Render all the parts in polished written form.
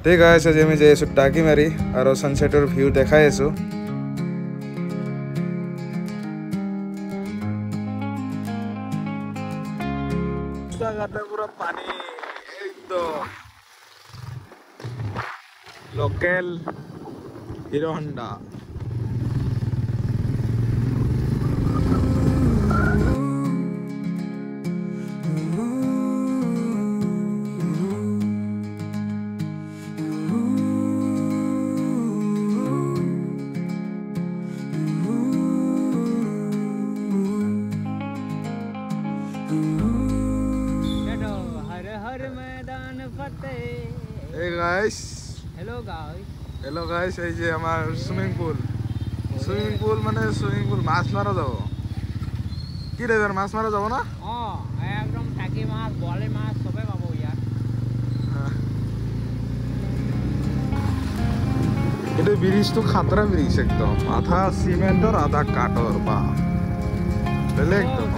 ঠিক আছে যে আমি যাই আছো টাকি মারি আর সানসেটের ভিউ দেখাই আছো রাস্তাঘাটে পুরো পানি একদম local hero Honda Hey guys. Hello guys, এই যে আমার সুইমিং পুল মানে সুইমিং পুল মাছ মারা যাব কি রে মাছ মারা যাব না একদম টাকি মাছ বলে মাছ সবে পাবো ইয়ার এটা ব্রিজ তো খাতরা ব্রিজ একদম আধা সিমেন্ট আর আধা কাঠর বা বুঝলে একদম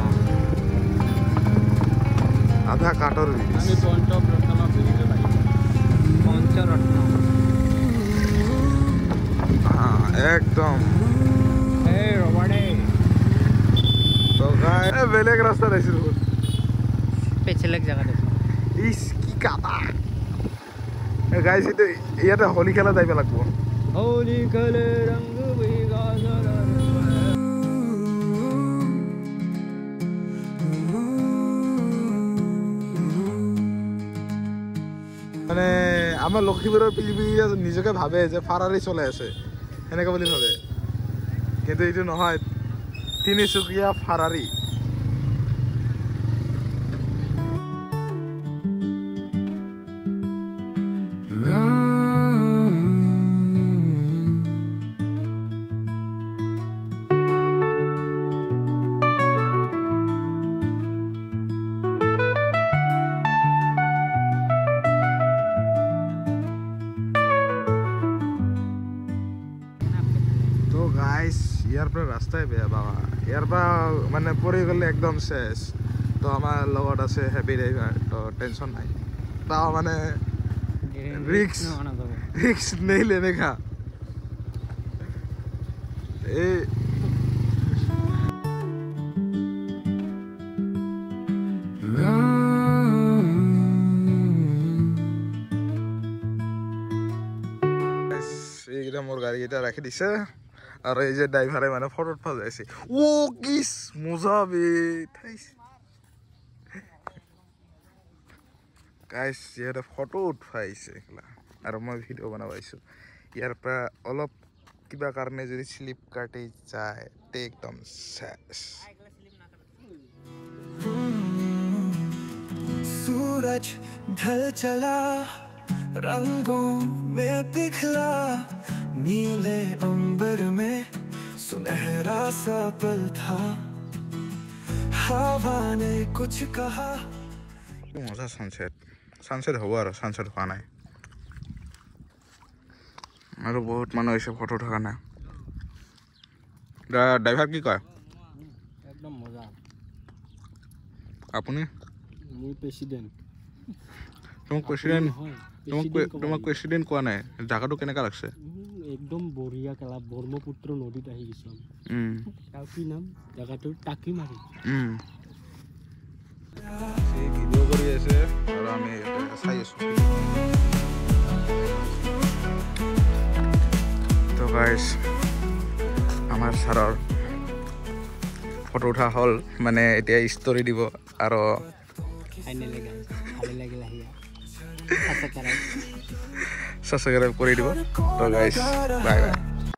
আধা কাঠর ব্রিজ আমি পঞ্চরত্ন ব্রিজে ভাই পঞ্চরত্ন একদম এই রবাড়ে তো গায় বেলেগ রাস্তা দেখছিস পেছলেক জায়গা দেখো ইস কি কাদা গাইস এটা ইয়াতে হোলি খেলা যাইবে লাগবো হোলি খেলে রঙ বিগা মানে আমার লক্ষ্মীপুরের পৃথিবী নিজকে ভাবে যে ফারারি চলে আসে এনেকে বলি ভাবে কিন্তু এইটো নহয় তিনিচুকীয়া ফারারি তো গাইস ইয়ার পরে রাস্তায় বেয়া বাবা ইয়ার পর মানে পড়ে গেলে একদম শেষ তো আমার লগত আছে হ্যাপি ড্রাইভার তো টেনশন নাই তাও মানে রিক্স নেই লেনে কা এই এইটা মোর গাড়ি এটা রাখি দিছে আর এই যে ড্রাইভারে মানে ফটো উঠা যাইছে ও কিস মজা বে গাইস ইয়ারে ফটো উঠাইছে আর মই ভিডিও বনাইছো ইয়ার পৰা অলপ কিবা কাৰণে যদি স্লিপ কাটি যায় তে একদম শেষ सूरज ढल चला रंगों में दिखला नीले अंबर में सुनहरा सा पल था हवा ने कुछ कहा মজা সানসেট হ'ব আৰু সানসেট হোৱা নাই আৰু বহুত মানুহ হৈছে ফটো উঠা নাই ড্ৰাইভাৰ কি কয় একদম মজা আপুনি মই প্ৰেসিডেন্ট তোমাক প্ৰেসিডেন্ট কোৱা নাই জায়গাটো কেনেকা লাগছে একদম বঢ়িয়া কেলা ব্ৰহ্মপুত্ৰ নদীত আহি গৈছো তাৰ কি নাম জায়গাটো টাকি মাৰি সেই ভিডিও কৰি আছে আৰু আমি চাই আছো তো গাইস আমাৰ ছাৰৰ ফটো উঠা হ'ল মানে এতিয়া ষ্টৰি দিব আৰু ফাইনেলি গাইস ভালে লাগিল আহিয়া সাবস্ক্ৰাইব কৰি দিব তো গাইস বাই বাই